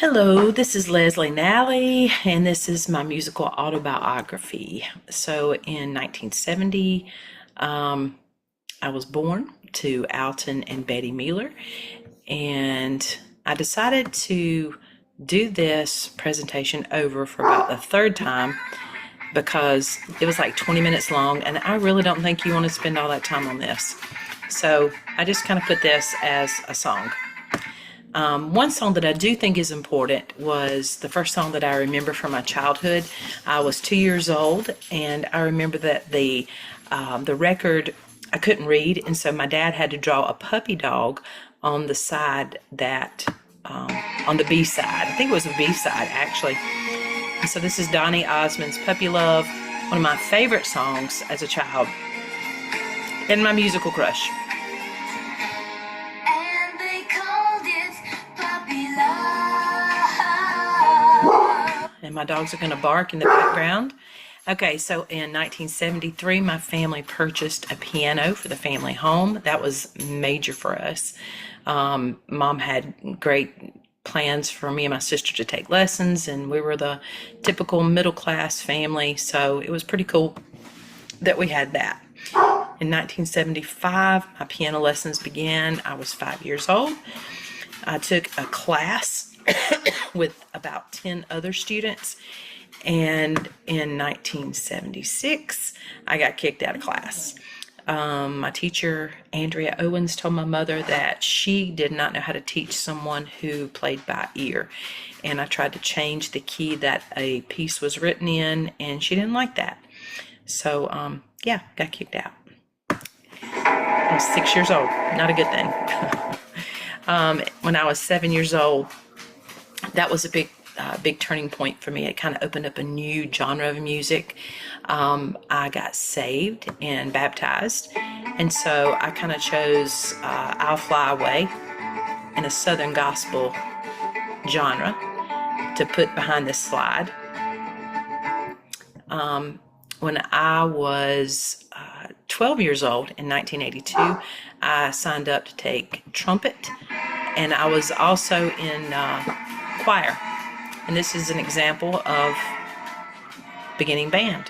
Hello, this is Leslie Nalley, and this is my musical autobiography. So in 1970, I was born to Alton and Betty Mueller, and I decided to do this presentation over for about the third time because it was like 20 minutes long, and I really don't think you want to spend all that time on this. So I just kind of put this as a song. One song that I do think is important was the first song that I remember from my childhood. I was 2 years old, and I remember that the record, I couldn't read, and so my dad had to draw a puppy dog on the side that, on the B side. I think it was the B side, actually. And so this is Donny Osmond's Puppy Love, one of my favorite songs as a child, and my musical crush. And my dogs are going to bark in the background. Okay, so in 1973, my family purchased a piano for the family home. That was major for us. Mom had great plans for me and my sister to take lessons, and we were the typical middle-class family, so it was pretty cool that we had that. In 1975, my piano lessons began. I was 5 years old. I took a class with about 10 other students, and in 1976 I got kicked out of class. My teacher, Andrea Owens, told my mother that she did not know how to teach someone who played by ear, and I tried to change the key that a piece was written in, and she didn't like that. So yeah, got kicked out. I was 6 years old, not a good thing. When I was 7 years old, that was a big turning point for me. It kind of opened up a new genre of music. I got saved and baptized, and so I kind of chose I'll Fly Away in a Southern gospel genre to put behind this slide. When I was 12 years old in 1982, I signed up to take trumpet, and I was also in choir. And this is an example of beginning band.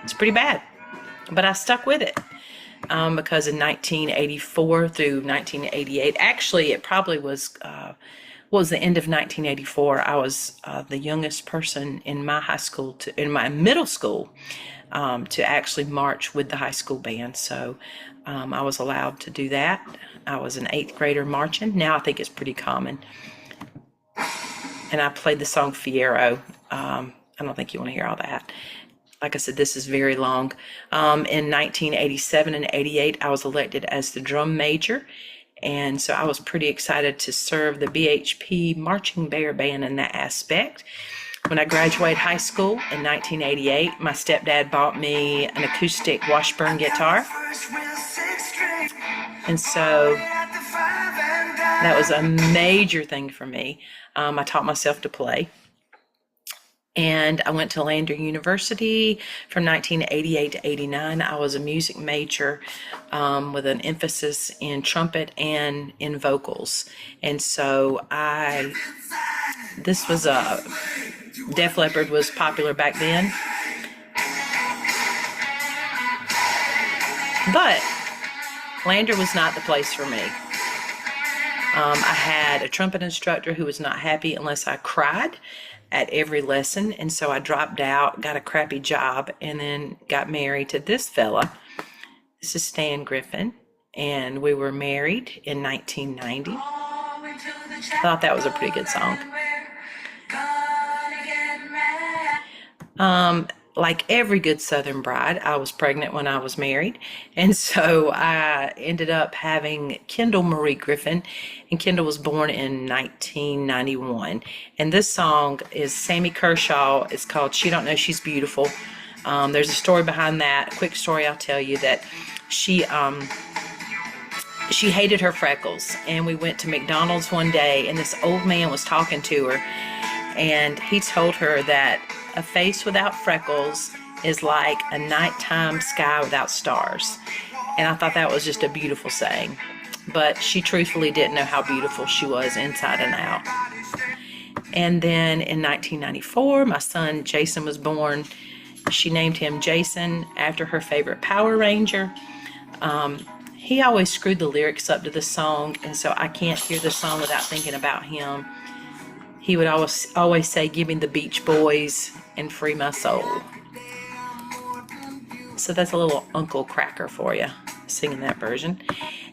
It's pretty bad, but I stuck with it because in 1984 through 1988, actually it probably was the end of 1984. I was the youngest person in my high school, in my middle school, to actually march with the high school band. So I was allowed to do that. I was an 8th grader marching. Now I think it's pretty common. And I played the song Fierro. I don't think you want to hear all that. Like I said, this is very long. In 1987 and 88, I was elected as the drum major. And so I was pretty excited to serve the BHP Marching Bear Band in that aspect. When I graduated high school in 1988, my stepdad bought me an acoustic Washburn guitar. And so that was a major thing for me. I taught myself to play. And I went to Lander University from 1988 to 89. I was a music major with an emphasis in trumpet and in vocals. And so this was Def Leppard was popular back then. But Lander was not the place for me. I had a trumpet instructor who was not happy unless I cried at every lesson, and so I dropped out, got a crappy job, and then got married to this fella. This is Stan Griffin, and we were married in 1990. I thought that was a pretty good song. Like every good Southern bride, I was pregnant when I was married, and so I ended up having Kendall Marie Griffin, and Kendall was born in 1991. And this song is Sammy Kershaw. It's called She Don't Know She's Beautiful. There's a story behind that. A quick story I'll tell you, that she hated her freckles, and we went to McDonald's one day, and this old man was talking to her, and he told her that a face without freckles is like a nighttime sky without stars. And I thought that was just a beautiful saying. but she truthfully didn't know how beautiful she was inside and out. And then in 1994, my son Jason was born. She named him Jason after her favorite Power Ranger. He always screwed the lyrics up to the song, and so I can't hear the song without thinking about him. He would always say, "Give me the Beach Boys and free my soul." So that's a little Uncle Cracker for you, singing that version.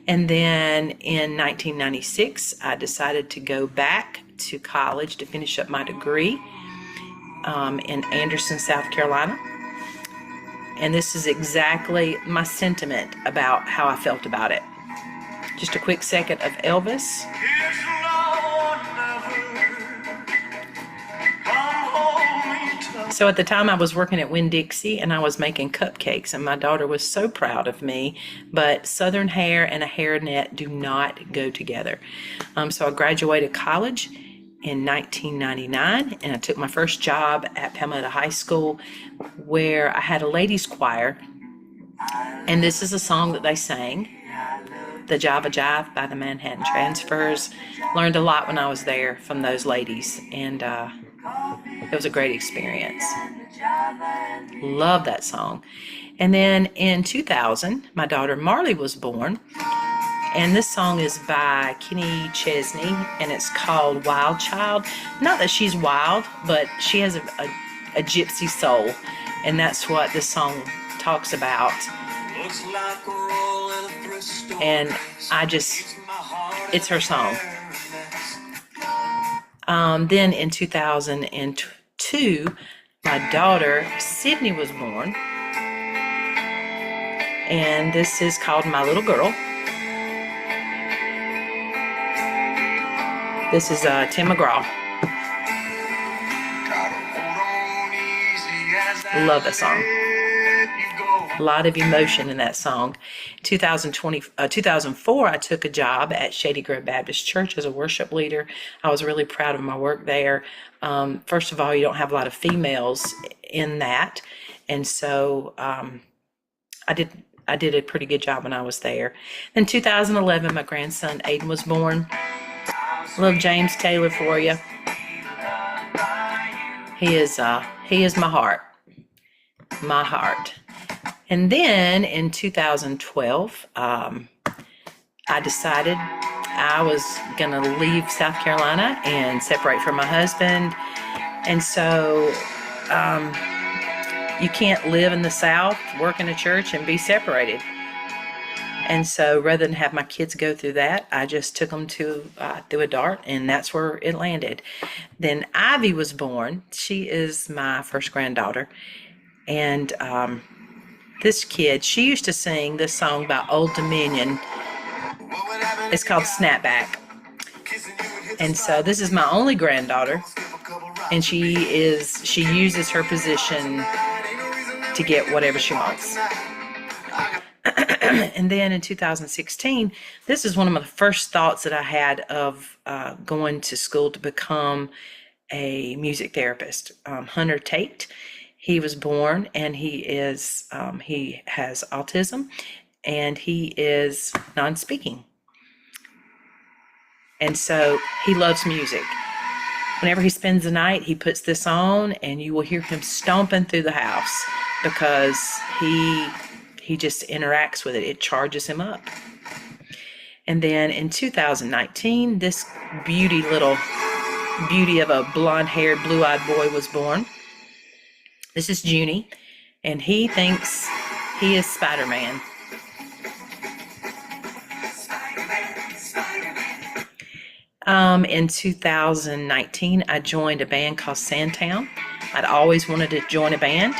And then in 1996, I decided to go back to college to finish up my degree in Anderson, South Carolina. And this is exactly my sentiment about how I felt about it. Just a quick second of Elvis. So at the time I was working at Winn-Dixie and I was making cupcakes, and my daughter was so proud of me, but southern hair and a hairnet do not go together. So I graduated college in 1999, and I took my first job at Palmetto High School, where I had a ladies choir, and this is a song that they sang, the Java Jive by the Manhattan Transfers. Learned a lot when I was there from those ladies, and it was a great experience. Love that song. And then in 2000, my daughter Marley was born. And this song is by Kenny Chesney, and it's called Wild Child. Not that she's wild, but she has a gypsy soul. And that's what this song talks about. And it's her song. Then in 2002, my daughter Sydney was born, and this is called My Little Girl. This is Tim McGraw. Love that song. A lot of emotion in that song. 2004, I took a job at Shady Grove Baptist Church as a worship leader. I was really proud of my work there. First of all, you don't have a lot of females in that, and so I did a pretty good job when I was there. In 2011, my grandson Aiden was born. Little James Taylor for you. He is my heart. My heart. And then in 2012, I decided I was going to leave South Carolina and separate from my husband. And so you can't live in the South, work in a church, and be separated. And so rather than have my kids go through that, I just took them to through a dart, and that's where it landed. Then Ivy was born. She is my first granddaughter. And this kid, she used to sing this song by Old Dominion. It's called Snapback. And so this is my only granddaughter, and she uses her position to get whatever she wants. And then in 2016, this is one of the first thoughts that I had of going to school to become a music therapist. Hunter Tate, he was born, and he has autism, and he is non-speaking. And so he loves music. Whenever he spends the night, he puts this on, and you will hear him stomping through the house because he just interacts with it. It charges him up. And then in 2019, this beauty of a blonde-haired, blue-eyed boy was born. This is Junie, and he thinks he is Spider-Man. In 2019, I joined a band called Sandtown. I'd always wanted to join a band.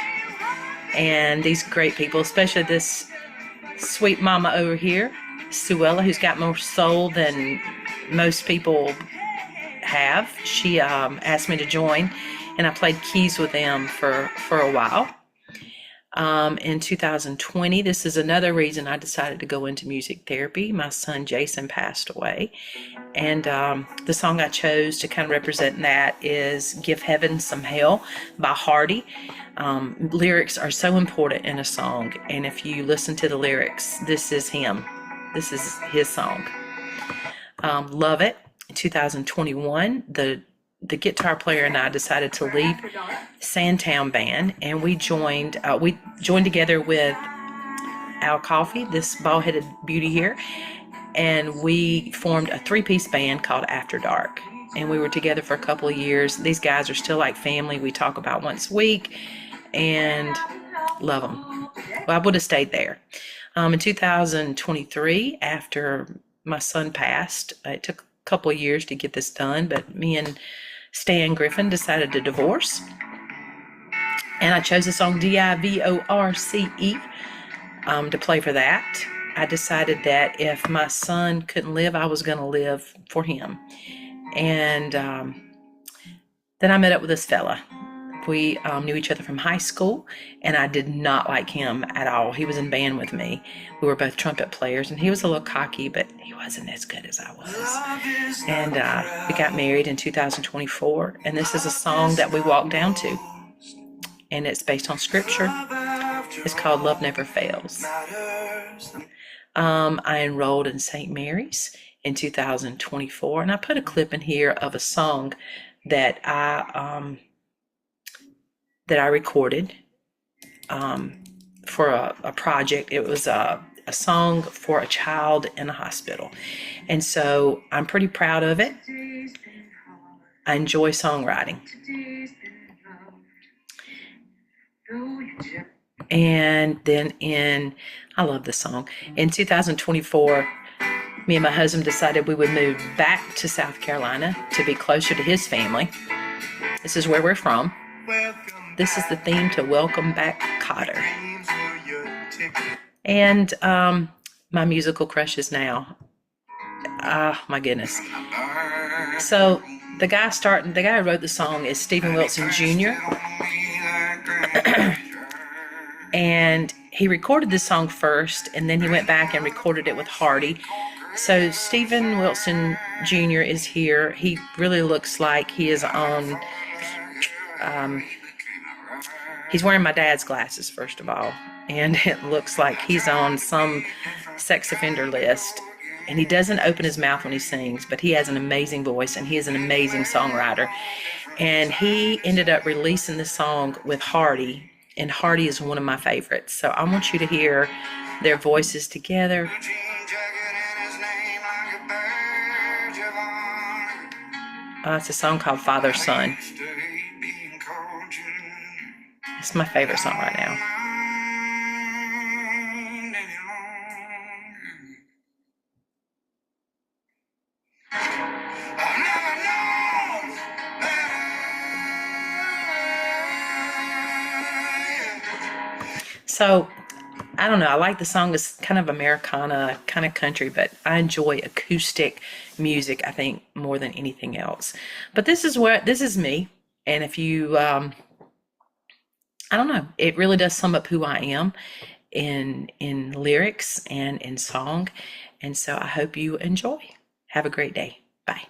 And these great people, especially this sweet mama over here, Suella, who's got more soul than most people have. She asked me to join, and I played keys with them for a while. In 2020, this is another reason I decided to go into music therapy. My son Jason passed away, and the song I chose to kind of represent that is Give Heaven Some Hell by Hardy. Lyrics are so important in a song, and if you listen to the lyrics, this is him. This is his song. Love it. In 2021, the guitar player and I decided to leave Sandtown Band, and we joined together with Al Coffey, this bald-headed beauty here, and we formed a three-piece band called After Dark. And we were together for a couple of years. These guys are still like family. We talk about once a week, and love them. Well, I would have stayed there. In 2023, after my son passed, it took a couple of years to get this done, but me and Stan Griffin decided to divorce. And I chose the song Divorce to play for that. I decided that if my son couldn't live, I was going to live for him. And then I met up with this fella. We knew each other from high school, and I did not like him at all. He was in band with me. We were both trumpet players, and he was a little cocky, but he wasn't as good as I was. And we got married in 2024, and this is a song that we walked down to, and it's based on scripture. It's called Love Never Fails. I enrolled in St. Mary's in 2024, and I put a clip in here of a song that I recorded for a project. It was a song for a child in a hospital, and so I'm pretty proud of it. I enjoy songwriting. And then I love this song. In 2024, me and my husband decided we would move back to South Carolina to be closer to his family. This is where we're from. This is the theme to Welcome Back, Cotter. And my musical crushes now. Oh my goodness. So the guy who wrote the song is Stephen Wilson Jr. And he recorded this song first, and then he went back and recorded it with Hardy. So Stephen Wilson Jr. is here. He really looks like he is on, he's wearing my dad's glasses, first of all. And it looks like he's on some sex offender list. And he doesn't open his mouth when he sings, but he has an amazing voice, and he is an amazing songwriter. And he ended up releasing this song with Hardy, and Hardy is one of my favorites. So I want you to hear their voices together. It's a song called Father Son. It's my favorite song right now. So, I don't know, I like the song. It's kind of Americana, kind of country, but I enjoy acoustic music, I think, more than anything else. But this is me. And if you, I don't know, it really does sum up who I am in lyrics and in song. And so I hope you enjoy. Have a great day. Bye.